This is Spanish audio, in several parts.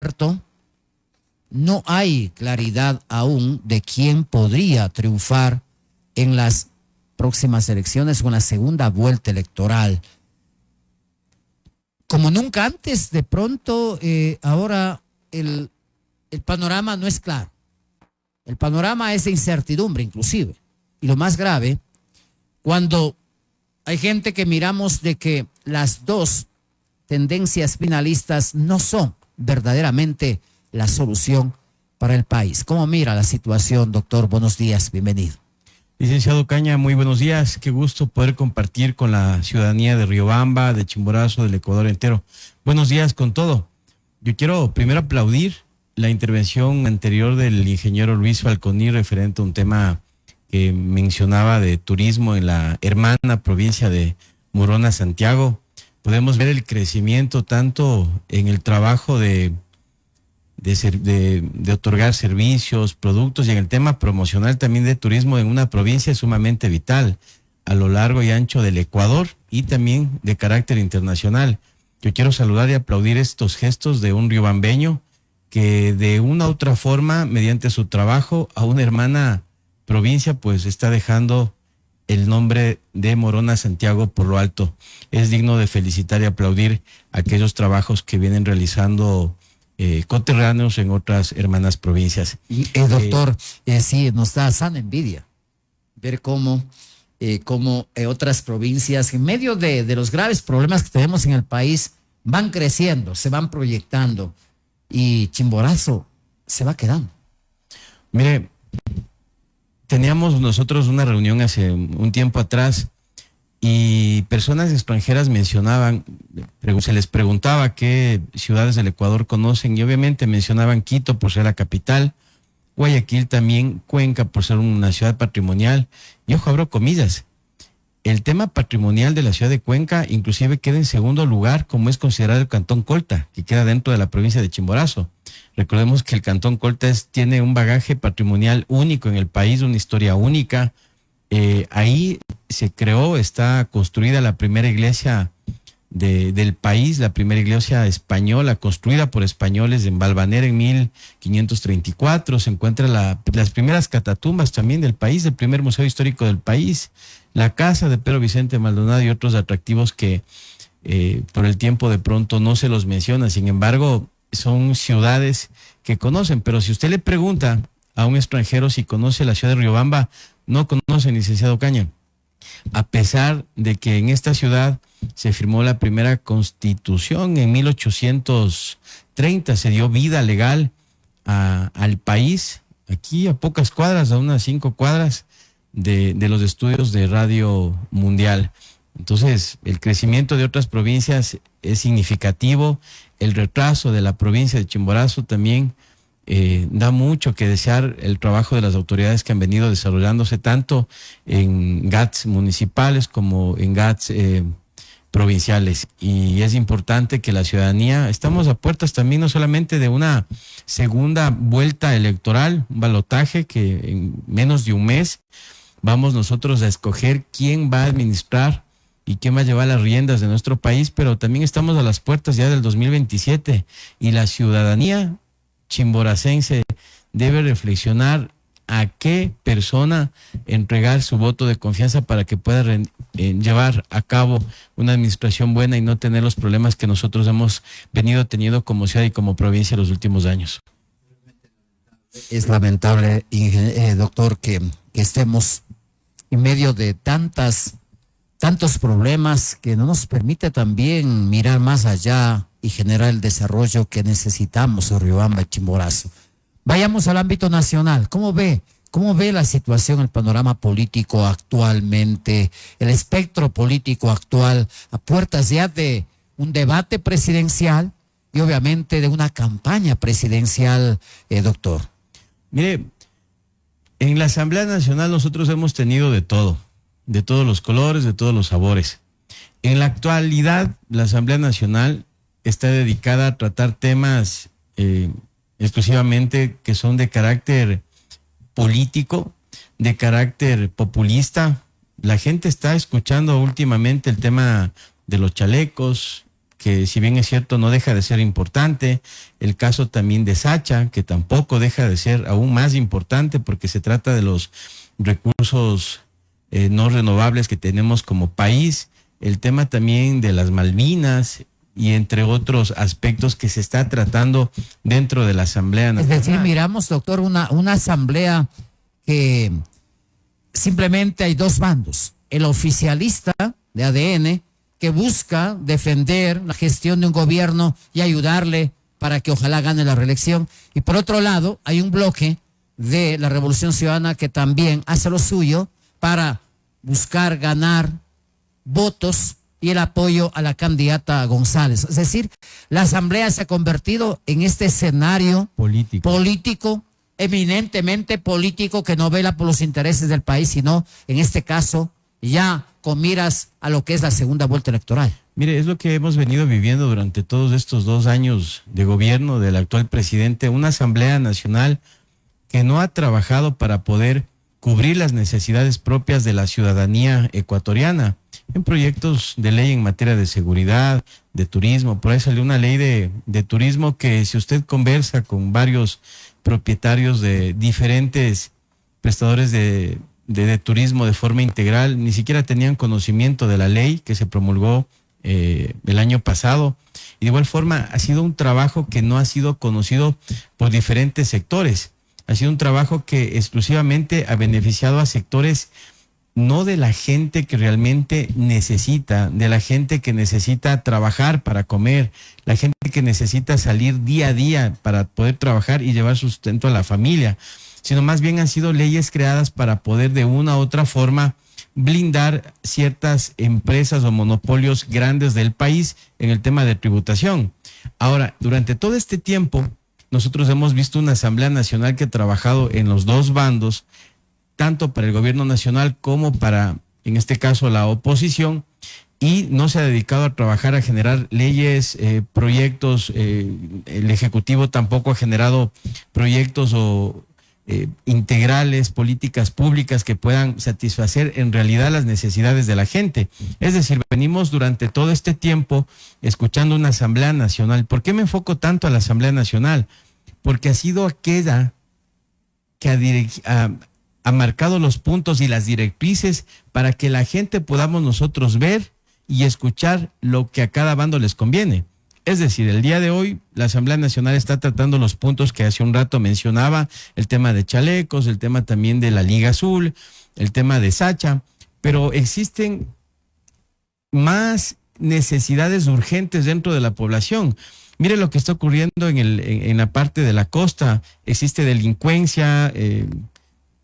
cierto, no hay claridad aún de quién podría triunfar en las próximas elecciones o en la segunda vuelta electoral. Como nunca antes, de pronto, ahora el panorama no es claro. El panorama es de incertidumbre, inclusive. Y lo más grave, cuando hay gente que miramos de que las dos tendencias finalistas no son verdaderamente la solución para el país. ¿Cómo mira la situación, doctor? Buenos días, bienvenido. Licenciado Caña, muy buenos días. Qué gusto poder compartir con la ciudadanía de Riobamba, de Chimborazo, del Ecuador entero. Buenos días con todo. Yo quiero primero aplaudir la intervención anterior del ingeniero Luis Falconi referente a un tema que mencionaba de turismo en la hermana provincia de Morona, Santiago. Podemos ver el crecimiento tanto en el trabajo de otorgar servicios, productos y en el tema promocional también de turismo en una provincia sumamente vital a lo largo y ancho del Ecuador y también de carácter internacional. Yo quiero saludar y aplaudir estos gestos de un riobambeño que de una u otra forma, mediante su trabajo a una hermana provincia, pues está dejando el nombre de Morona Santiago por lo alto. Es digno de felicitar y aplaudir aquellos trabajos que vienen realizando coterráneos en otras hermanas provincias. Doctor, sí, nos da sana envidia ver cómo otras provincias, en medio de los graves problemas que tenemos en el país, van creciendo, se van proyectando y Chimborazo se va quedando. Mire, teníamos nosotros una reunión hace un tiempo atrás y personas extranjeras mencionaban, se les preguntaba qué ciudades del Ecuador conocen y obviamente mencionaban Quito por ser la capital, Guayaquil también, Cuenca por ser una ciudad patrimonial y ojo, abro comillas, el tema patrimonial de la ciudad de Cuenca inclusive queda en segundo lugar como es considerado el Cantón Colta, que queda dentro de la provincia de Chimborazo. Recordemos que el Cantón Colta tiene un bagaje patrimonial único en el país, una historia única. Ahí se creó, está construida la primera iglesia del país, la primera iglesia española, construida por españoles en Valvanera en 1534. Se encuentran las primeras catatumbas también del país, el primer museo histórico del país, la casa de Pedro Vicente Maldonado y otros atractivos que por el tiempo de pronto no se los menciona. Sin embargo, son ciudades que conocen, pero si usted le pregunta a un extranjero si conoce la ciudad de Riobamba, no conoce, licenciado Caña. A pesar de que en esta ciudad se firmó la primera constitución en 1830, se dio vida legal al país, aquí a pocas cuadras, a unas 5 cuadras de los estudios de Radio Mundial. Entonces, el crecimiento de otras provincias es significativo, el retraso de la provincia de Chimborazo también da mucho que desear el trabajo de las autoridades que han venido desarrollándose tanto en GATS municipales como en GATS provinciales. Y es importante que la ciudadanía, estamos a puertas también no solamente de una segunda vuelta electoral, un balotaje que en menos de un mes vamos nosotros a escoger quién va a administrar y quién va a llevar las riendas de nuestro país, pero también estamos a las puertas ya del 2027 y la ciudadanía chimboracense debe reflexionar a qué persona entregar su voto de confianza para que pueda llevar a cabo una administración buena y no tener los problemas que nosotros hemos venido teniendo como ciudad y como provincia los últimos años. Es lamentable, doctor, que estemos en medio de tantos problemas que no nos permite también mirar más allá y generar el desarrollo que necesitamos en Riobamba y Chimborazo. Vayamos al ámbito nacional. ¿Cómo ve la situación, el panorama político actualmente, el espectro político actual, a puertas ya de un debate presidencial y obviamente de una campaña presidencial, doctor? Mire, en la Asamblea Nacional nosotros hemos tenido de todos los colores, de todos los sabores. En la actualidad, la Asamblea Nacional está dedicada a tratar temas exclusivamente que son de carácter político, de carácter populista. La gente está escuchando últimamente el tema de los chalecos, que si bien es cierto no deja de ser importante, el caso también de Sacha, que tampoco deja de ser aún más importante porque se trata de los recursos no renovables que tenemos como país, el tema también de las Malvinas y entre otros aspectos que se está tratando dentro de la Asamblea Nacional. Es decir, miramos, doctor, una asamblea que simplemente hay dos bandos. El oficialista de ADN, que busca defender la gestión de un gobierno y ayudarle para que ojalá gane la reelección. Y por otro lado, hay un bloque de la Revolución Ciudadana que también hace lo suyo para buscar ganar votos y el apoyo a la candidata González. Es decir, la asamblea se ha convertido en este escenario político, eminentemente político, que no vela por los intereses del país, sino en este caso ya con miras a lo que es la segunda vuelta electoral. Mire, es lo que hemos venido viviendo durante todos estos 2 años de gobierno del actual presidente, una Asamblea Nacional que no ha trabajado para poder cubrir las necesidades propias de la ciudadanía ecuatoriana en proyectos de ley en materia de seguridad, de turismo. Por ahí salió una ley de turismo que, si usted conversa con varios propietarios de diferentes prestadores de turismo de forma integral, ni siquiera tenían conocimiento de la ley que se promulgó el año pasado. Y de igual forma ha sido un trabajo que no ha sido conocido por diferentes sectores. Ha sido un trabajo que exclusivamente ha beneficiado a sectores no de la gente que realmente necesita, de la gente que necesita trabajar para comer, la gente que necesita salir día a día para poder trabajar y llevar sustento a la familia, sino más bien han sido leyes creadas para poder de una u otra forma blindar ciertas empresas o monopolios grandes del país en el tema de tributación. Ahora, durante todo este tiempo, nosotros hemos visto una Asamblea Nacional que ha trabajado en los dos bandos, tanto para el gobierno nacional como para, en este caso, la oposición, y no se ha dedicado a trabajar, a generar leyes, proyectos. El Ejecutivo tampoco ha generado proyectos o integrales, políticas públicas que puedan satisfacer en realidad las necesidades de la gente. Es decir, venimos durante todo este tiempo escuchando una Asamblea Nacional. ¿Por qué me enfoco tanto a la Asamblea Nacional? Porque ha sido aquella que ha marcado los puntos y las directrices para que la gente podamos nosotros ver y escuchar lo que a cada bando les conviene. Es decir, el día de hoy la Asamblea Nacional está tratando los puntos que hace un rato mencionaba, el tema de chalecos, el tema también de la Liga Azul, el tema de Sacha, pero existen más necesidades urgentes dentro de la población. Mire lo que está ocurriendo en la parte de la costa. Existe delincuencia,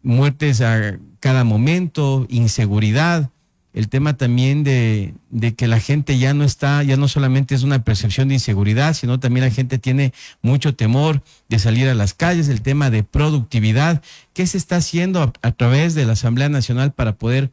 muertes a cada momento, inseguridad. El tema también de que la gente ya no solamente es una percepción de inseguridad, sino también la gente tiene mucho temor de salir a las calles. El tema de productividad. ¿Qué se está haciendo a través de la Asamblea Nacional para poder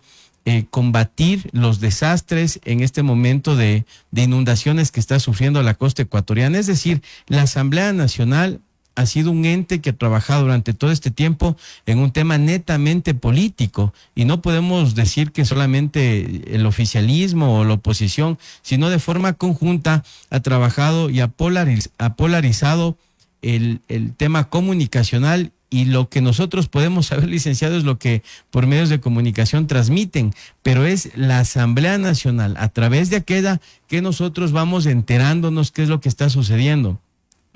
combatir los desastres en este momento de inundaciones que está sufriendo la costa ecuatoriana? Es decir, la Asamblea Nacional ha sido un ente que ha trabajado durante todo este tiempo en un tema netamente político, y no podemos decir que solamente el oficialismo o la oposición, sino de forma conjunta ha trabajado y ha polarizado el tema comunicacional, y lo que nosotros podemos saber, licenciado, es lo que por medios de comunicación transmiten, pero es la Asamblea Nacional, a través de aquella, que nosotros vamos enterándonos qué es lo que está sucediendo.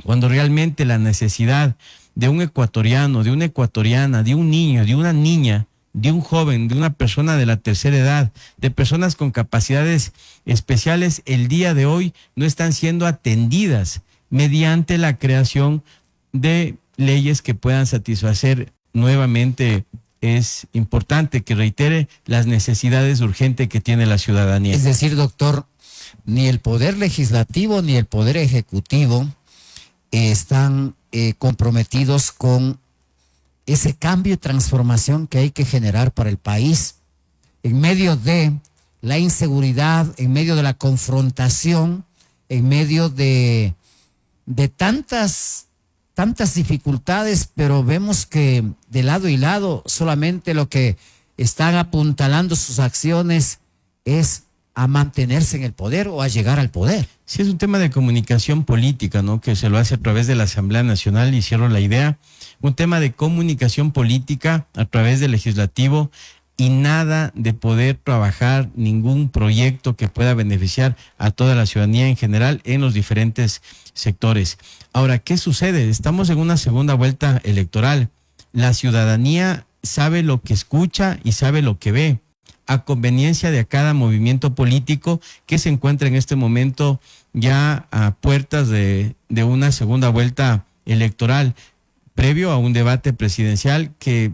Cuando realmente la necesidad de un ecuatoriano, de una ecuatoriana, de un niño, de una niña, de un joven, de una persona de la tercera edad, de personas con capacidades especiales, el día de hoy no están siendo atendidas mediante la creación de leyes que puedan satisfacer nuevamente. Es importante que reitere las necesidades urgentes que tiene la ciudadanía. Es decir, doctor, ni el Poder Legislativo ni el Poder Ejecutivo están comprometidos con ese cambio y transformación que hay que generar para el país en medio de la inseguridad, en medio de la confrontación, en medio de tantas dificultades, pero vemos que de lado y lado solamente lo que están apuntalando sus acciones es a mantenerse en el poder o a llegar al poder. Sí, es un tema de comunicación política, ¿no? Que se lo hace a través de la Asamblea Nacional, y cierro la idea. Un tema de comunicación política a través del legislativo, y nada de poder trabajar ningún proyecto que pueda beneficiar a toda la ciudadanía en general en los diferentes sectores. Ahora, ¿qué sucede? Estamos en una segunda vuelta electoral. La ciudadanía sabe lo que escucha y sabe lo que ve, a conveniencia de cada movimiento político que se encuentra en este momento ya a puertas de una segunda vuelta electoral, previo a un debate presidencial que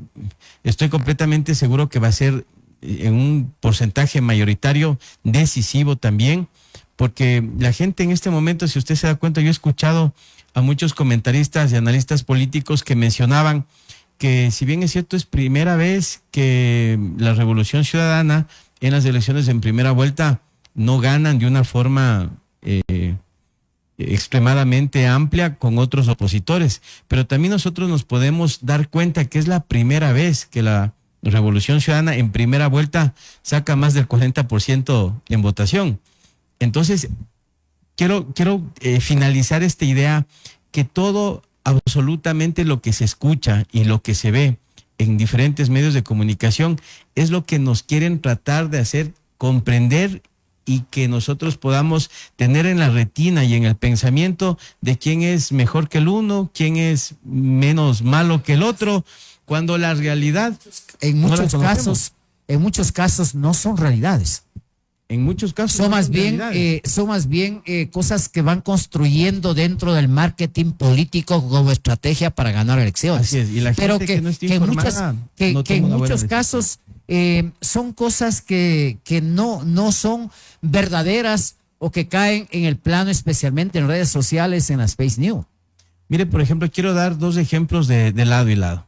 estoy completamente seguro que va a ser en un porcentaje mayoritario decisivo también, porque la gente en este momento, si usted se da cuenta, yo he escuchado a muchos comentaristas y analistas políticos que mencionaban que, si bien es cierto, es primera vez que la Revolución Ciudadana en las elecciones en primera vuelta no ganan de una forma extremadamente amplia con otros opositores, pero también nosotros nos podemos dar cuenta que es la primera vez que la Revolución Ciudadana en primera vuelta saca más del 40% en votación. Entonces, quiero finalizar esta idea, que todo, absolutamente lo que se escucha y lo que se ve en diferentes medios de comunicación es lo que nos quieren tratar de hacer comprender, y que nosotros podamos tener en la retina y en el pensamiento de quién es mejor que el uno, quién es menos malo que el otro, cuando la realidad En muchos casos no son realidades. En muchos casos Son más bien cosas que van construyendo dentro del marketing político como estrategia para ganar elecciones. Así es, y la gente pero que no está informada no que toma en una buena muchos decisión. casos son cosas que no son verdaderas, o que caen en el plano, especialmente en redes sociales, en las fake news. Mire, por ejemplo, quiero dar dos ejemplos de lado y lado.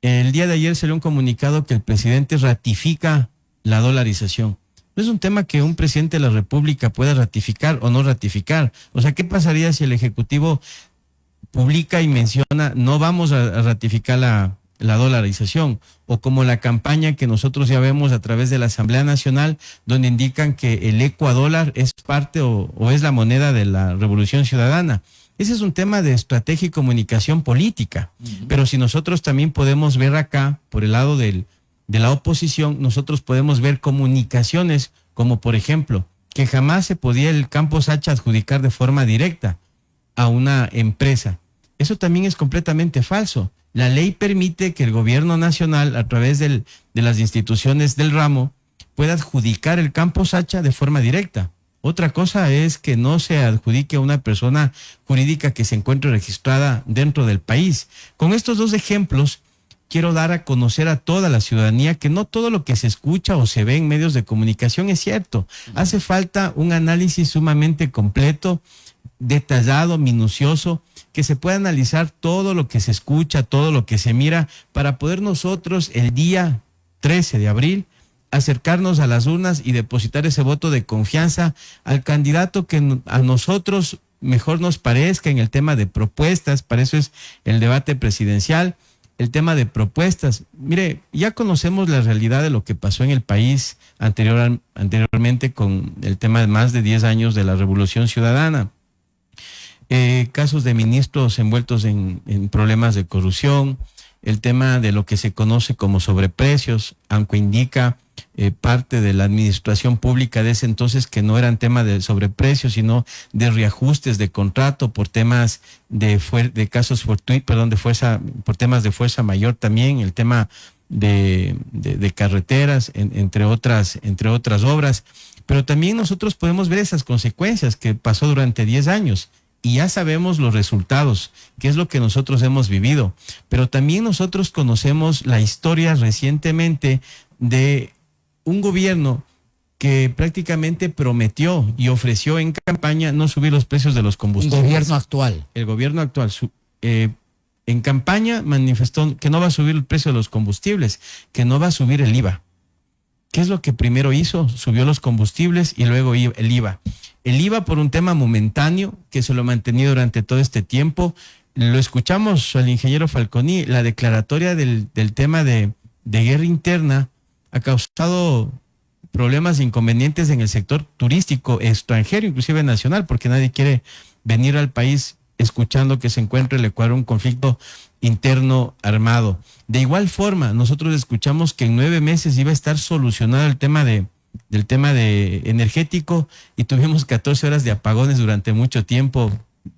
El día de ayer salió un comunicado que el presidente ratifica la dolarización. No es un tema que un presidente de la República pueda ratificar o no ratificar. O sea, ¿qué pasaría si el Ejecutivo publica y menciona no vamos a ratificar la dolarización? O como la campaña que nosotros ya vemos a través de la Asamblea Nacional, donde indican que el ecuadólar es parte o es la moneda de la Revolución Ciudadana. Ese es un tema de estrategia y comunicación política. Pero si nosotros también podemos ver acá, por el lado de la oposición, nosotros podemos ver comunicaciones como, por ejemplo, que jamás se podía el Campo Sacha adjudicar de forma directa a una empresa. Eso también es completamente falso. La ley permite que el gobierno nacional, a través de las instituciones del ramo, pueda adjudicar el Campo Sacha de forma directa. Otra cosa es que no se adjudique a una persona jurídica que se encuentre registrada dentro del país. Con estos dos ejemplos, quiero dar a conocer a toda la ciudadanía que no todo lo que se escucha o se ve en medios de comunicación es cierto. Hace falta un análisis sumamente completo, detallado, minucioso, que se pueda analizar todo lo que se escucha, todo lo que se mira, para poder nosotros el día 13 de abril acercarnos a las urnas y depositar ese voto de confianza al candidato que a nosotros mejor nos parezca en el tema de propuestas. Para eso es el debate presidencial, el tema de propuestas. Mire, ya conocemos la realidad de lo que pasó en el país anteriormente con el tema de más de 10 años de la Revolución Ciudadana. Casos de ministros envueltos en problemas de corrupción, el tema de lo que se conoce como sobreprecios, aunque indica parte de la administración pública de ese entonces que no eran tema de sobreprecios, sino de reajustes de contrato por temas de casos fortuitos, por temas de fuerza mayor también, el tema de carreteras, entre otras obras. Pero también nosotros podemos ver esas consecuencias que pasó durante 10 años. Y ya sabemos los resultados, que es lo que nosotros hemos vivido. Pero también nosotros conocemos la historia recientemente de un gobierno que prácticamente prometió y ofreció en campaña no subir los precios de los combustibles. El gobierno actual. El gobierno actual en campaña manifestó que no va a subir el precio de los combustibles, que no va a subir el IVA. ¿Qué es lo que primero hizo? Subió los combustibles y luego el IVA. El IVA por un tema momentáneo que se lo ha mantenido durante todo este tiempo. Lo escuchamos al ingeniero Falconi, la declaratoria del tema de guerra interna ha causado problemas e inconvenientes en el sector turístico extranjero, inclusive nacional, porque nadie quiere venir al país escuchando que se encuentra el Ecuador un conflicto interno armado. De igual forma, nosotros escuchamos que en 9 meses iba a estar solucionado el tema del tema de energético y tuvimos 14 horas de apagones durante mucho tiempo,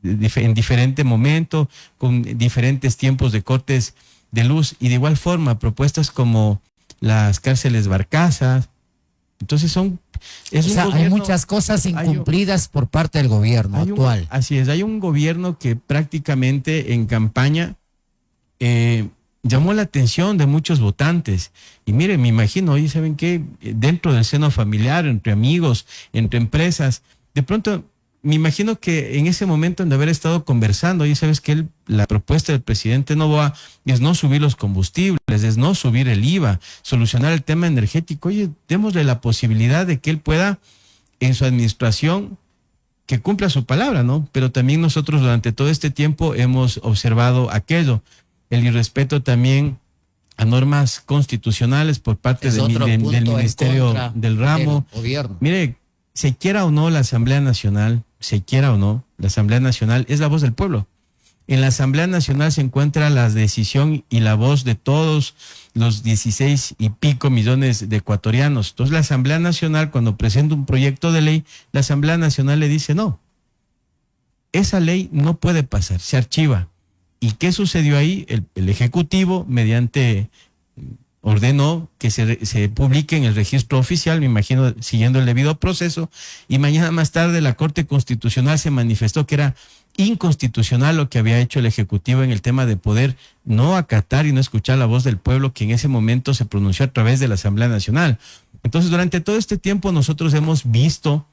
en diferente momento, con diferentes tiempos de cortes de luz, y de igual forma propuestas como las cárceles barcazas. Entonces hay muchas cosas incumplidas por parte del gobierno actual. Así es, hay un gobierno que prácticamente en campaña llamó la atención de muchos votantes. Y mire, me imagino, oye, ¿saben qué? Dentro del seno familiar, entre amigos, entre empresas, de pronto me imagino que en ese momento de haber estado conversando, oye, ¿sabes qué? La propuesta del presidente Noboa es no subir los combustibles, es no subir el IVA, solucionar el tema energético. Oye, démosle la posibilidad de que él pueda, en su administración, que cumpla su palabra, ¿no? Pero también nosotros durante todo este tiempo hemos observado aquello, el irrespeto también a normas constitucionales por parte del Ministerio del Ramo. Mire, se quiera o no la Asamblea Nacional, la Asamblea Nacional es la voz del pueblo. En la Asamblea Nacional se encuentra la decisión y la voz de todos los 16 y pico millones de ecuatorianos. Entonces la Asamblea Nacional, cuando presenta un proyecto de ley, la Asamblea Nacional le dice no, esa ley no puede pasar, se archiva. ¿Y qué sucedió ahí? El Ejecutivo, mediante, ordenó que se publique en el registro oficial, me imagino siguiendo el debido proceso, y mañana más tarde la Corte Constitucional se manifestó que era inconstitucional lo que había hecho el Ejecutivo en el tema de poder no acatar y no escuchar la voz del pueblo, que en ese momento se pronunció a través de la Asamblea Nacional. Entonces, durante todo este tiempo nosotros hemos visto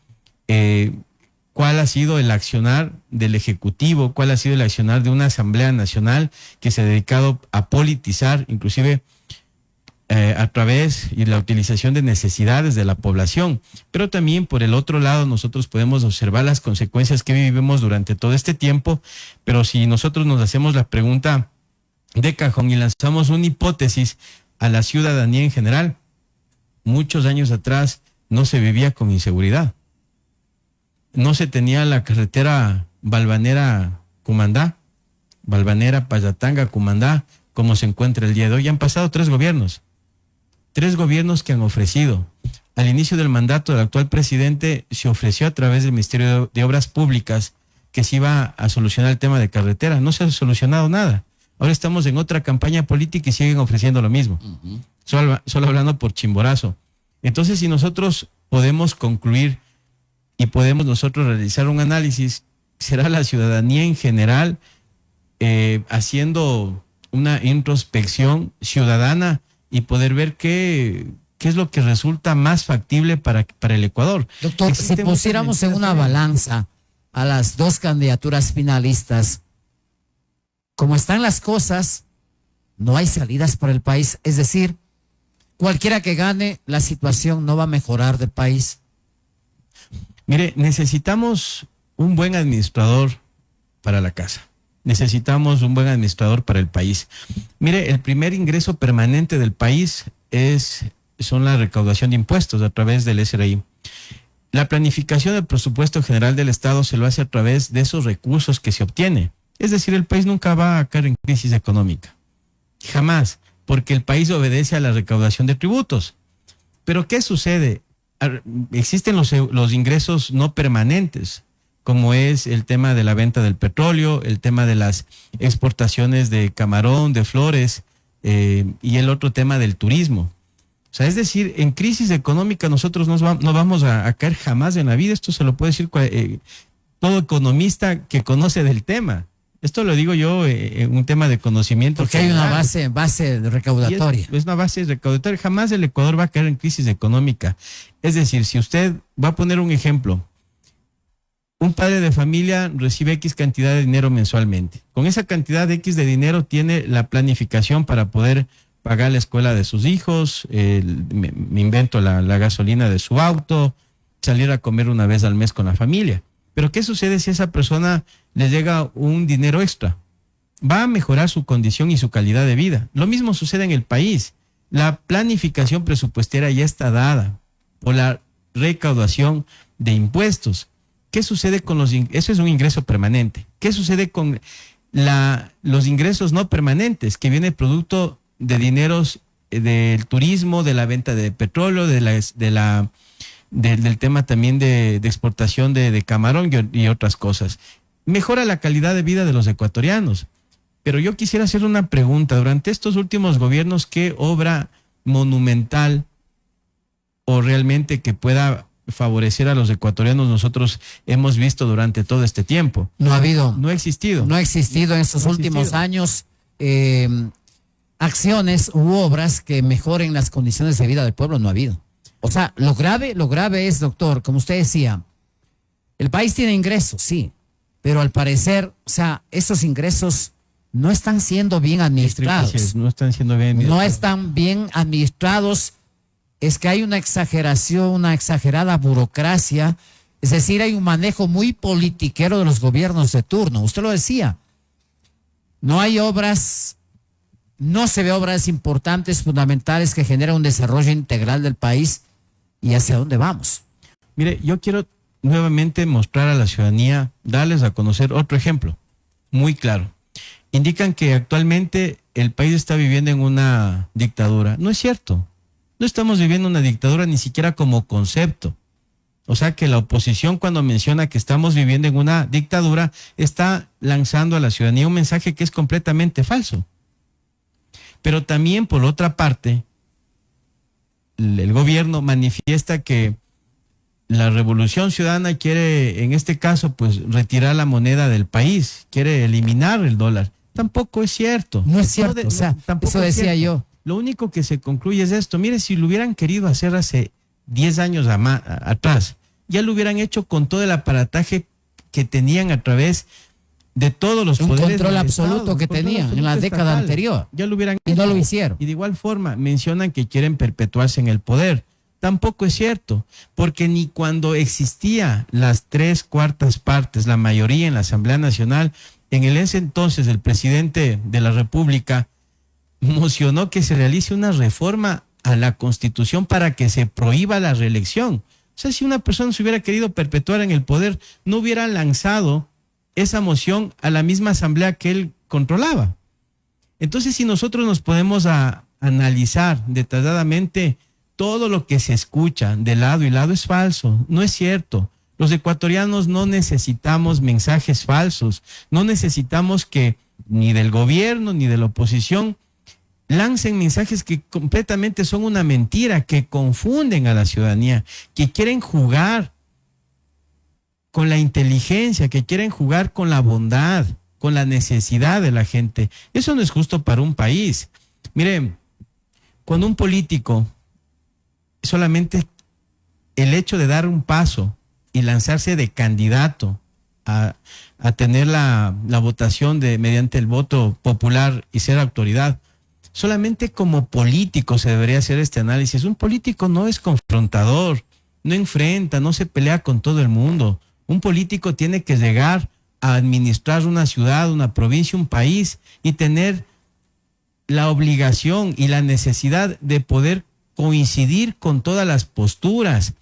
cuál ha sido el accionar del Ejecutivo, cuál ha sido el accionar de una Asamblea Nacional que se ha dedicado a politizar, inclusive a través y la utilización de necesidades de la población. Pero también por el otro lado nosotros podemos observar las consecuencias que vivimos durante todo este tiempo, pero si nosotros nos hacemos la pregunta de cajón y lanzamos una hipótesis a la ciudadanía en general, muchos años atrás no se vivía con inseguridad. No se tenía la carretera Balvanera-Cumandá, Balvanera-Payatanga-Cumandá, como se encuentra el día de hoy. Han pasado 3 gobiernos que han ofrecido. Al inicio del mandato del actual presidente se ofreció a través del Ministerio de Obras Públicas que se iba a solucionar el tema de carretera. No se ha solucionado nada. Ahora estamos en otra campaña política y siguen ofreciendo lo mismo. Solo hablando por chimborazo. Entonces, si nosotros podemos concluir y podemos nosotros realizar un análisis, será la ciudadanía en general haciendo una introspección ciudadana y poder ver qué es lo que resulta más factible para el Ecuador. Doctor, si pusiéramos en una balanza a las 2 candidaturas finalistas, como están las cosas, no hay salidas para el país. Es decir, cualquiera que gane, la situación no va a mejorar del país. Mire, necesitamos un buen administrador para la casa. Necesitamos un buen administrador para el país. Mire, el primer ingreso permanente del país son la recaudación de impuestos a través del SRI. La planificación del presupuesto general del Estado se lo hace a través de esos recursos que se obtiene. Es decir, el país nunca va a caer en crisis económica. Jamás, porque el país obedece a la recaudación de tributos. Pero ¿qué sucede? Existen los ingresos no permanentes, como es el tema de la venta del petróleo, el tema de las exportaciones de camarón, de flores, y el otro tema del turismo. O sea, es decir, en crisis económica nosotros no vamos a caer jamás en la vida. Esto se lo puede decir todo economista que conoce del tema. Esto lo digo yo en un tema de conocimiento. Porque general. Hay una base recaudatoria. Es una base recaudatoria. Jamás el Ecuador va a caer en crisis económica. Es decir, si usted va a poner un ejemplo, un padre de familia recibe X cantidad de dinero mensualmente. Con esa cantidad de X de dinero tiene la planificación para poder pagar la escuela de sus hijos, me invento la gasolina de su auto, salir a comer una vez al mes con la familia. Pero ¿qué sucede si a esa persona le llega un dinero extra? Va a mejorar su condición y su calidad de vida. Lo mismo sucede en el país. La planificación presupuestaria ya está dada. por la recaudación de impuestos. ¿Qué sucede con eso es un ingreso permanente? ¿Qué sucede con los ingresos no permanentes, que viene producto de dineros del turismo, de la venta de petróleo, del tema también de exportación de camarón y otras cosas? Mejora la calidad de vida de los ecuatorianos. Pero yo quisiera hacer una pregunta. Durante estos últimos gobiernos, ¿qué obra monumental o realmente que pueda favorecer a los ecuatorianos nosotros hemos visto durante todo este tiempo? No ha habido. No ha existido. No ha existido en estos últimos años acciones u obras que mejoren las condiciones de vida del pueblo. No ha habido. O sea, lo grave es, doctor, como usted decía, el país tiene ingresos, sí, pero al parecer, o sea, esos ingresos no están siendo bien administrados. No están siendo bien administrados. No están bien administrados. Es que hay una exageración, una exagerada burocracia. Es decir, hay un manejo muy politiquero de los gobiernos de turno. Usted lo decía. No hay obras, no se ve obras importantes, fundamentales, que generan un desarrollo integral del país. ¿Y hacia dónde vamos? Mire, yo quiero nuevamente mostrar a la ciudadanía, darles a conocer otro ejemplo muy claro. Indican que actualmente el país está viviendo en una dictadura. No es cierto. No estamos viviendo una dictadura ni siquiera como concepto. O sea que la oposición, cuando menciona que estamos viviendo en una dictadura, está lanzando a la ciudadanía un mensaje que es completamente falso. Pero también, por otra parte, el gobierno manifiesta que la Revolución Ciudadana quiere, en este caso, pues retirar la moneda del país, quiere eliminar el dólar. Tampoco es cierto. No es cierto, o sea, eso decía yo. Lo único que se concluye es esto. Mire, si lo hubieran querido hacer hace 10 años atrás, ya lo hubieran hecho con todo el aparataje que tenían a través de todos los poderes. Un control absoluto que tenían en la década anterior. Ya lo hubieran hecho. Y no lo hicieron. Y de igual forma mencionan que quieren perpetuarse en el poder. Tampoco es cierto, porque ni cuando existía las 3/4 partes, la mayoría en la Asamblea Nacional, en ese entonces el presidente de la República mocionó que se realice una reforma a la Constitución para que se prohíba la reelección. O sea, si una persona se hubiera querido perpetuar en el poder, no hubiera lanzado esa moción a la misma asamblea que él controlaba. Entonces, si nosotros nos podemos analizar detalladamente todo lo que se escucha de lado y lado, es falso, no es cierto. Los ecuatorianos no necesitamos mensajes falsos, no necesitamos que ni del gobierno ni de la oposición lancen mensajes que completamente son una mentira, que confunden a la ciudadanía, que quieren jugar con la inteligencia, que quieren jugar con la bondad, con la necesidad de la gente. Eso no es justo para un país. Miren, cuando un político, solamente el hecho de dar un paso y lanzarse de candidato a tener la votación mediante el voto popular y ser autoridad, solamente como político se debería hacer este análisis. Un político no es confrontador, no enfrenta, no se pelea con todo el mundo. Un político tiene que llegar a administrar una ciudad, una provincia, un país y tener la obligación y la necesidad de poder coincidir con todas las posturas,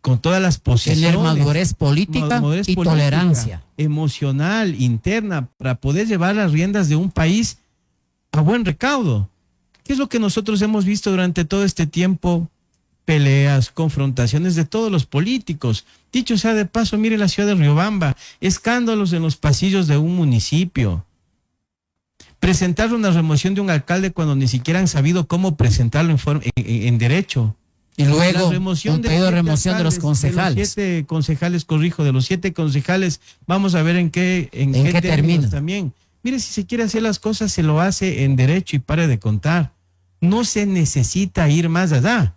con todas las posiciones. Tener madurez política y tolerancia emocional, interna, para poder llevar las riendas de un país a buen recaudo. ¿Qué es lo que nosotros hemos visto durante todo este tiempo? Peleas, confrontaciones de todos los políticos. Dicho sea de paso, mire la ciudad de Riobamba, escándalos en los pasillos de un municipio. Presentar una remoción de un alcalde cuando ni siquiera han sabido cómo presentarlo en derecho. Y luego un pedido de remoción de los concejales. De los 7 concejales, corrijo, de los 7 concejales, vamos a ver en qué termina también. Mire, si se quiere hacer las cosas, se lo hace en derecho y pare de contar. No se necesita ir más allá.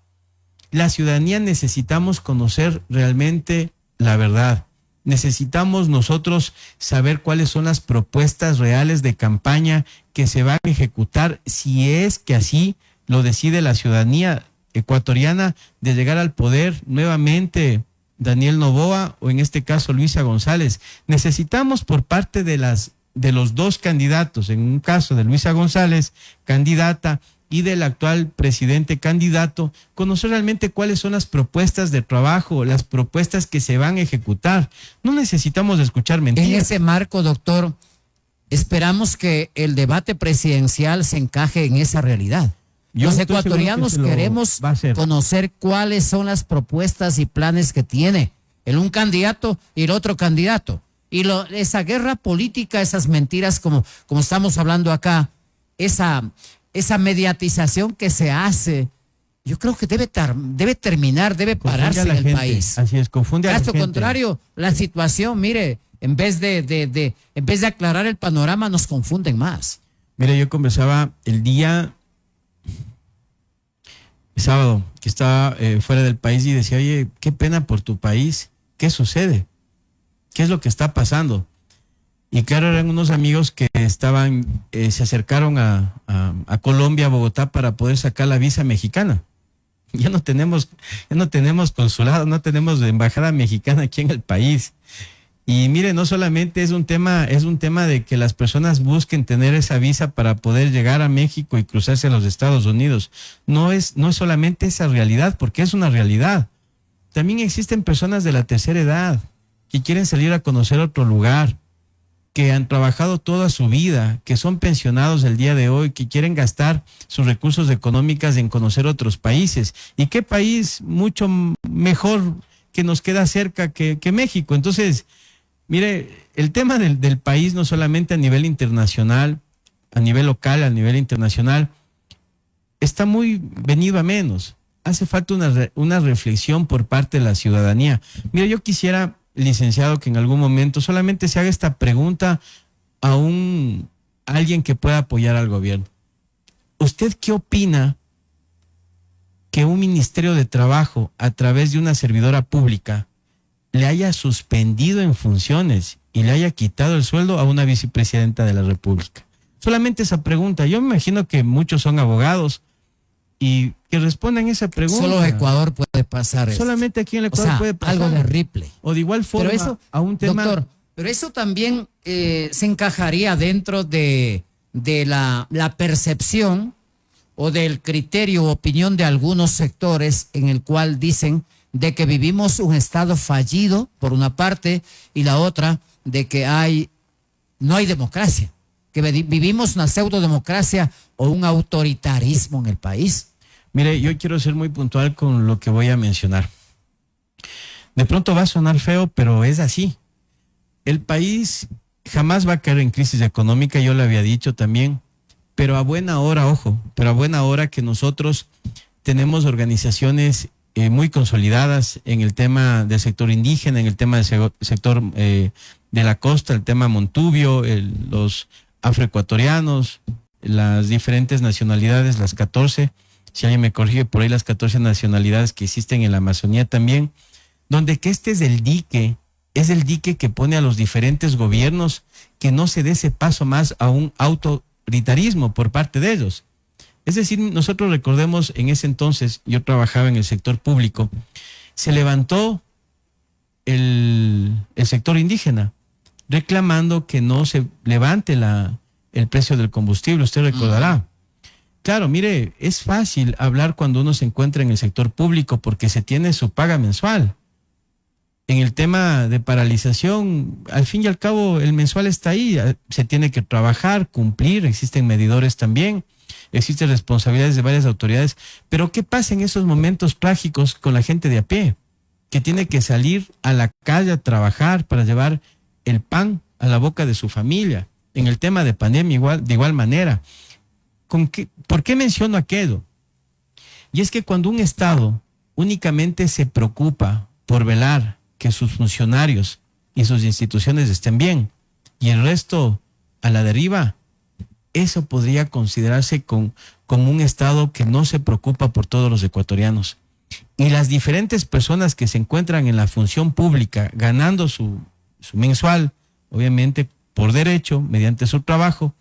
La ciudadanía necesitamos conocer realmente la verdad. Necesitamos nosotros saber cuáles son las propuestas reales de campaña que se van a ejecutar, si es que así lo decide la ciudadanía ecuatoriana, de llegar al poder nuevamente Daniel Noboa o en este caso Luisa González. Necesitamos por parte de los dos candidatos, en un caso de Luisa González, candidata, y del actual presidente candidato, conocer realmente cuáles son las propuestas de trabajo, las propuestas que se van a ejecutar. No necesitamos escuchar mentiras. En ese marco, doctor, esperamos que el debate presidencial se encaje en esa realidad. Los ecuatorianos queremos conocer cuáles son las propuestas y planes que tiene el un candidato y el otro candidato. Y esa guerra política, esas mentiras como estamos hablando acá, esa mediatización que se hace, yo creo que debe terminar, debe pararse en el país. Así es, confunde a la gente. Caso contrario, la situación, mire, en vez de aclarar el panorama, nos confunden más. Mire, yo conversaba el día sábado que estaba fuera del país y decía, oye, qué pena por tu país, ¿qué sucede? ¿Qué es lo que está pasando? Y claro, eran unos amigos que se acercaron a Colombia, a Bogotá, para poder sacar la visa mexicana. Ya no tenemos consulado, no tenemos embajada mexicana aquí en el país. Y mire, no solamente es un tema de que las personas busquen tener esa visa para poder llegar a México y cruzarse a los Estados Unidos. No es solamente esa realidad, porque es una realidad. También existen personas de la tercera edad que quieren salir a conocer otro lugar, que han trabajado toda su vida, que son pensionados el día de hoy, que quieren gastar sus recursos económicos en conocer otros países. ¿Y qué país mucho mejor que nos queda cerca que México? Entonces, mire, el tema del país, no solamente a nivel internacional, a nivel local, a nivel internacional, está muy venido a menos. Hace falta una reflexión por parte de la ciudadanía. Mire, yo quisiera, licenciado, que en algún momento solamente se haga esta pregunta a alguien que pueda apoyar al gobierno. ¿Usted qué opina que un Ministerio de Trabajo, a través de una servidora pública, le haya suspendido en funciones y le haya quitado el sueldo a una vicepresidenta de la República? Solamente esa pregunta. Yo me imagino que muchos son abogados y que respondan esa pregunta. Solo Ecuador puede pasar eso. Solamente aquí en el Ecuador puede pasar. Algo de Ripley. O de igual forma, pero eso, a un tema... Doctor, pero eso también se encajaría dentro de la percepción o del criterio o opinión de algunos sectores en el cual dicen de que vivimos un estado fallido, por una parte, y la otra, de que no hay democracia, que vivimos una pseudodemocracia o un autoritarismo en el país. Mire, yo quiero ser muy puntual con lo que voy a mencionar. De pronto va a sonar feo, pero es así. El país jamás va a caer en crisis económica, yo lo había dicho también, pero a buena hora, ojo, pero a buena hora que nosotros tenemos organizaciones muy consolidadas en el tema del sector indígena, en el tema del sector de la costa, el tema Montubio, los afroecuatorianos, las diferentes nacionalidades, las 14, si alguien me corrige por ahí, las 14 nacionalidades que existen en la Amazonía también, donde que este es el dique que pone a los diferentes gobiernos que no se dé ese paso más a un autoritarismo por parte de ellos. Es decir, nosotros recordemos, en ese entonces, yo trabajaba en el sector público, se levantó el sector indígena reclamando que no se levante el precio del combustible, usted recordará. Claro, mire, es fácil hablar cuando uno se encuentra en el sector público porque se tiene su paga mensual. En el tema de paralización, al fin y al cabo, el mensual está ahí, se tiene que trabajar, cumplir, existen medidores también, existen responsabilidades de varias autoridades, pero ¿qué pasa en esos momentos trágicos con la gente de a pie? Que tiene que salir a la calle a trabajar para llevar el pan a la boca de su familia. En el tema de pandemia de igual manera. ¿Por qué menciono aquello? Y es que cuando un Estado únicamente se preocupa por velar que sus funcionarios y sus instituciones estén bien y el resto a la deriva, eso podría considerarse como un Estado que no se preocupa por todos los ecuatorianos. Y las diferentes personas que se encuentran en la función pública ganando su mensual, obviamente por derecho, mediante su trabajo,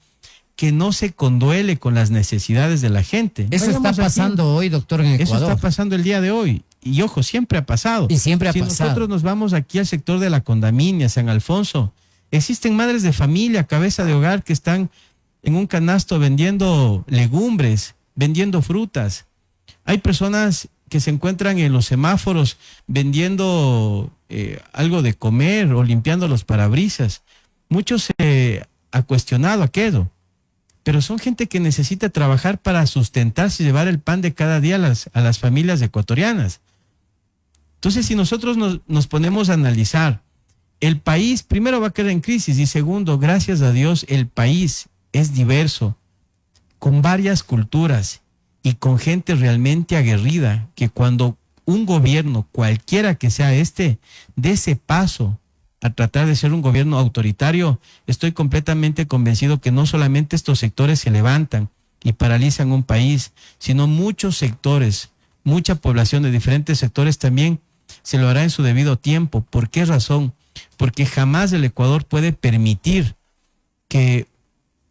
que no se conduele con las necesidades de la gente. Eso está pasando hoy, doctor, en Ecuador. Eso está pasando el día de hoy. Y ojo, siempre ha pasado. Y siempre ha pasado. Si nosotros nos vamos aquí al sector de la Condaminia, San Alfonso, existen madres de familia, cabeza de hogar, que están en un canasto vendiendo legumbres vendiendo frutas. Hay personas que se encuentran en los semáforos vendiendo algo de comer o limpiando los parabrisas. Muchos se ha cuestionado aquello, pero son gente que necesita trabajar para sustentarse y llevar el pan de cada día a las familias ecuatorianas. Entonces, si nosotros nos ponemos a analizar, el país primero va a quedar en crisis y segundo, gracias a Dios, el país es diverso, con varias culturas y con gente realmente aguerrida, que cuando un gobierno, cualquiera que sea dé ese paso a tratar de ser un gobierno autoritario, estoy completamente convencido que no solamente estos sectores se levantan y paralizan un país, sino muchos sectores, mucha población de diferentes sectores también se lo hará en su debido tiempo. ¿Por qué razón? Porque jamás el Ecuador puede permitir que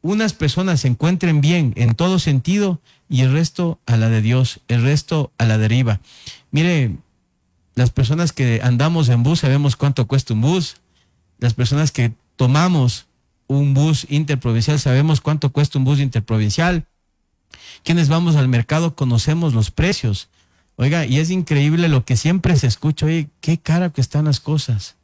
unas personas se encuentren bien en todo sentido y el resto a la de Dios, el resto a la deriva. Mire, las personas que andamos en bus sabemos cuánto cuesta un bus. Las personas que tomamos un bus interprovincial sabemos cuánto cuesta un bus interprovincial. Quienes vamos al mercado conocemos los precios. Oiga, y es increíble lo que siempre se escucha, oye, qué cara que están las cosas.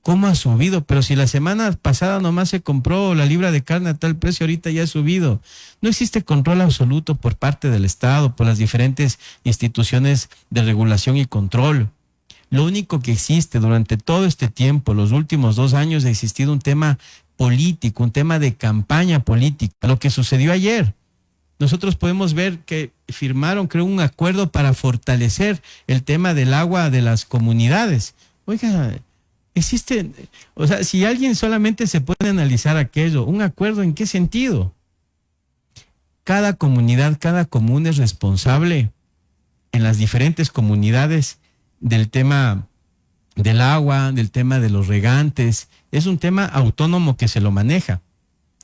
¿Cómo ha subido? Pero si la semana pasada nomás se compró la libra de carne a tal precio, ahorita ya ha subido. No existe control absoluto por parte del Estado, por las diferentes instituciones de regulación y control. Lo único que existe durante todo este tiempo, los últimos 2 años, ha existido un tema político, un tema de campaña política. Lo que sucedió ayer, nosotros podemos ver que firmaron, creo, un acuerdo para fortalecer el tema del agua de las comunidades. Oiga, existe, o sea, si alguien solamente se puede analizar aquello, ¿un acuerdo en qué sentido? Cada comunidad, cada comuna es responsable en las diferentes comunidades del tema del agua, del tema de los regantes. Es un tema autónomo que se lo maneja,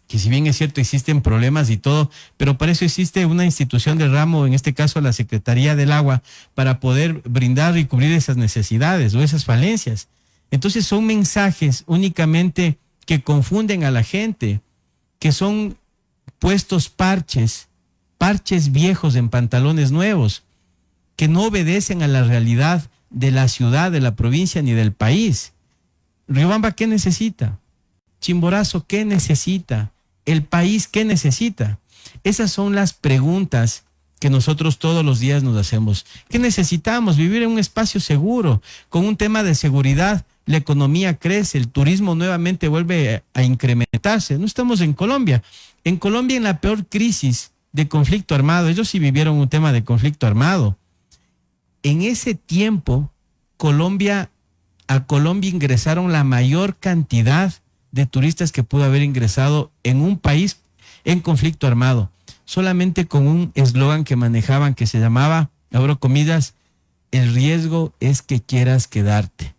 que si bien es cierto existen problemas y todo, pero para eso existe una institución del ramo, en este caso la Secretaría del Agua, para poder brindar y cubrir esas necesidades o esas falencias. Entonces son mensajes únicamente que confunden a la gente, que son puestos parches viejos en pantalones nuevos, que no obedecen a la realidad de la ciudad, de la provincia ni del país. Riobamba, ¿qué necesita? Chimborazo, ¿qué necesita? El país, ¿qué necesita? Esas son las preguntas que nosotros todos los días nos hacemos. ¿Qué necesitamos? Vivir en un espacio seguro, con un tema de seguridad. La economía crece, el turismo nuevamente vuelve a incrementarse. No estamos en Colombia. En Colombia, en la peor crisis de conflicto armado, ellos sí vivieron un tema de conflicto armado. En ese tiempo, a Colombia ingresaron la mayor cantidad de turistas que pudo haber ingresado en un país en conflicto armado, solamente con un eslogan que manejaban que se llamaba, abro comillas, el riesgo es que quieras quedarte.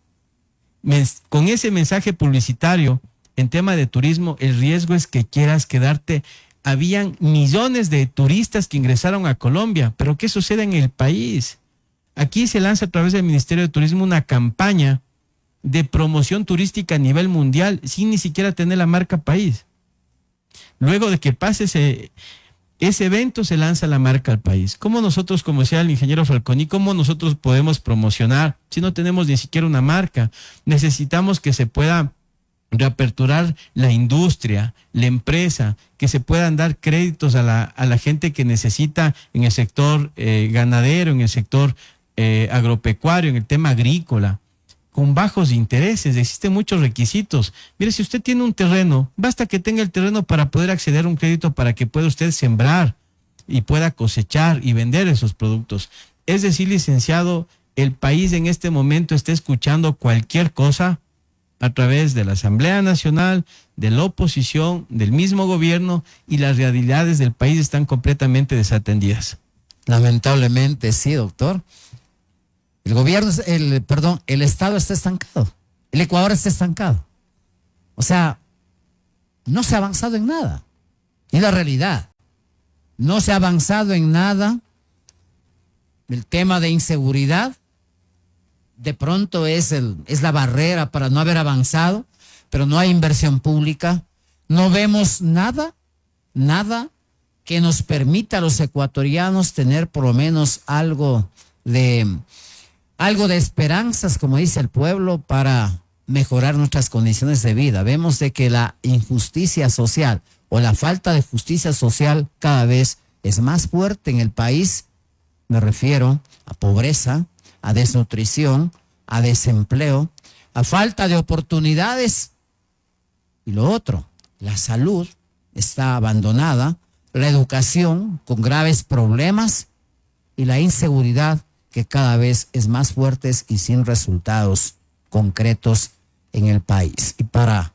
Con ese mensaje publicitario en tema de turismo, el riesgo es que quieras quedarte, habían millones de turistas que ingresaron a Colombia. Pero ¿qué sucede en el país? Aquí se lanza a través del Ministerio de Turismo una campaña de promoción turística a nivel mundial sin ni siquiera tener la marca país. Luego de que pase ese evento, se lanza la marca al país. ¿Cómo nosotros, como decía el ingeniero Falconi, cómo nosotros podemos promocionar si no tenemos ni siquiera una marca? Necesitamos que se pueda reaperturar la industria, la empresa, que se puedan dar créditos a la gente que necesita en el sector ganadero, en el sector agropecuario, en el tema agrícola, con bajos intereses. Existen muchos requisitos. Mire, si usted tiene un terreno, basta que tenga el terreno para poder acceder a un crédito para que pueda usted sembrar y pueda cosechar y vender esos productos. Es decir, licenciado, el país en este momento está escuchando cualquier cosa a través de la Asamblea Nacional, de la oposición, del mismo gobierno, y las realidades del país están completamente desatendidas. Lamentablemente, sí, doctor. El Estado está estancado. El Ecuador está estancado. O sea, no se ha avanzado en nada. Es la realidad. No se ha avanzado en nada. El tema de inseguridad, de pronto es la barrera para no haber avanzado, pero no hay inversión pública. No vemos nada que nos permita a los ecuatorianos tener por lo menos algo de esperanzas, como dice el pueblo, para mejorar nuestras condiciones de vida. Vemos de que la injusticia social o la falta de justicia social cada vez es más fuerte en el país. Me refiero a pobreza, a desnutrición, a desempleo, a falta de oportunidades. Y lo otro, la salud está abandonada, la educación con graves problemas y la inseguridad que cada vez es más fuerte y sin resultados concretos en el país. Y para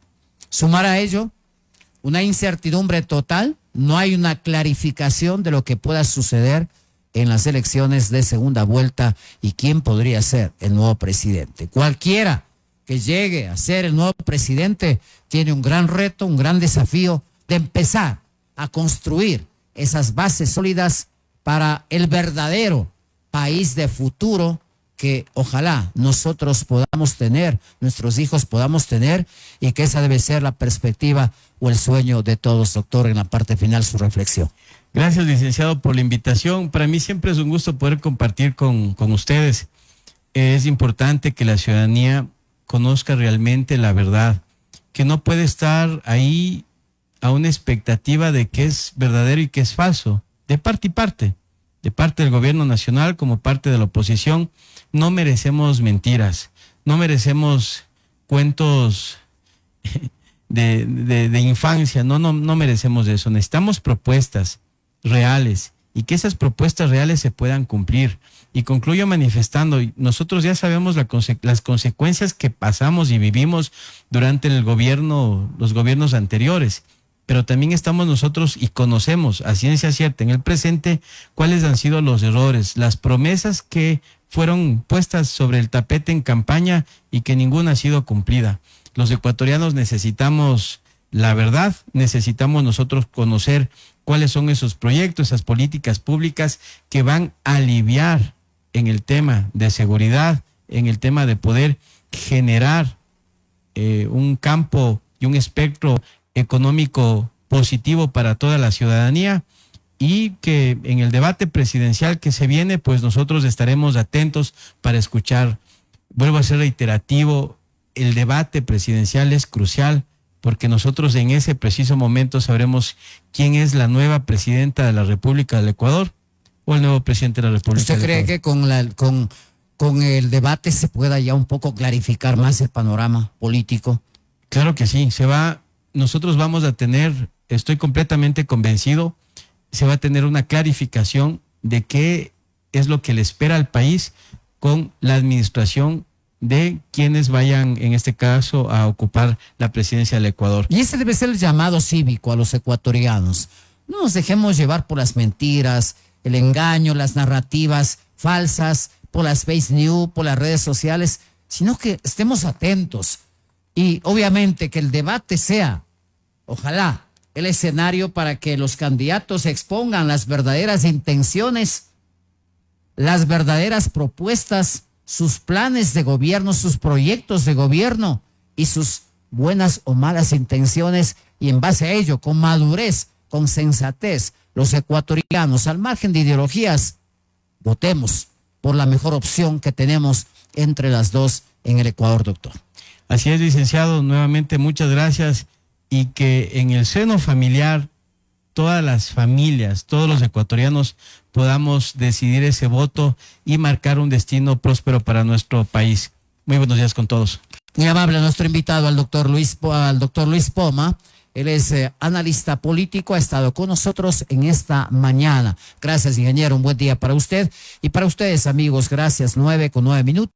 sumar a ello, una incertidumbre total, no hay una clarificación de lo que pueda suceder en las elecciones de segunda vuelta y quién podría ser el nuevo presidente. Cualquiera que llegue a ser el nuevo presidente tiene un gran reto, un gran desafío de empezar a construir esas bases sólidas para el verdadero país de futuro que ojalá nosotros podamos tener, nuestros hijos podamos tener, y que esa debe ser la perspectiva o el sueño de todos. Doctor, en la parte final su reflexión. Gracias, licenciado, por la invitación. Para mí siempre es un gusto poder compartir con ustedes. Es importante que la ciudadanía conozca realmente la verdad, que no puede estar ahí a una expectativa de qué es verdadero y qué es falso, de parte y parte, de parte del gobierno nacional como parte de la oposición. No merecemos mentiras, no merecemos cuentos de infancia, no merecemos eso. Necesitamos propuestas reales y que esas propuestas reales se puedan cumplir. Y concluyo manifestando, nosotros ya sabemos las consecuencias que pasamos y vivimos durante los gobiernos anteriores, pero también estamos nosotros y conocemos a ciencia cierta en el presente cuáles han sido los errores, las promesas que fueron puestas sobre el tapete en campaña y que ninguna ha sido cumplida. Los ecuatorianos necesitamos la verdad, necesitamos nosotros conocer cuáles son esos proyectos, esas políticas públicas que van a aliviar en el tema de seguridad, en el tema de poder generar un campo y un espectro económico positivo para toda la ciudadanía, y que en el debate presidencial que se viene, pues nosotros estaremos atentos para escuchar. Vuelvo a ser reiterativo, el debate presidencial es crucial porque nosotros en ese preciso momento sabremos quién es la nueva presidenta de la República del Ecuador o el nuevo presidente de la República del Ecuador. ¿Usted cree que con el debate se pueda ya un poco clarificar más el panorama político? Claro que sí, nosotros vamos a tener, estoy completamente convencido, se va a tener una clarificación de qué es lo que le espera al país con la administración de quienes vayan, en este caso, a ocupar la presidencia del Ecuador. Y ese debe ser el llamado cívico a los ecuatorianos. No nos dejemos llevar por las mentiras, el engaño, las narrativas falsas, por las fake news, por las redes sociales, sino que estemos atentos. Y obviamente que el debate sea, ojalá, el escenario para que los candidatos expongan las verdaderas intenciones, las verdaderas propuestas, sus planes de gobierno, sus proyectos de gobierno y sus buenas o malas intenciones, y en base a ello, con madurez, con sensatez, los ecuatorianos, al margen de ideologías, votemos por la mejor opción que tenemos entre las dos en el Ecuador, doctor. Así es, licenciado, nuevamente muchas gracias, y que en el seno familiar, todas las familias, todos los ecuatorianos podamos decidir ese voto y marcar un destino próspero para nuestro país. Muy buenos días con todos. Muy amable nuestro invitado, al doctor Luis Poma. Él es analista político, ha estado con nosotros en esta mañana. Gracias, ingeniero, un buen día para usted y para ustedes, amigos. Gracias, 9:09.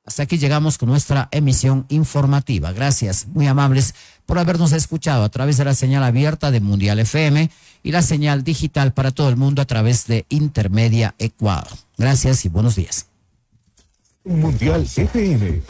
Hasta aquí llegamos con nuestra emisión informativa. Gracias, muy amables, por habernos escuchado a través de la señal abierta de Mundial FM y la señal digital para todo el mundo a través de Intermedia Ecuador. Gracias y buenos días. Mundial FM.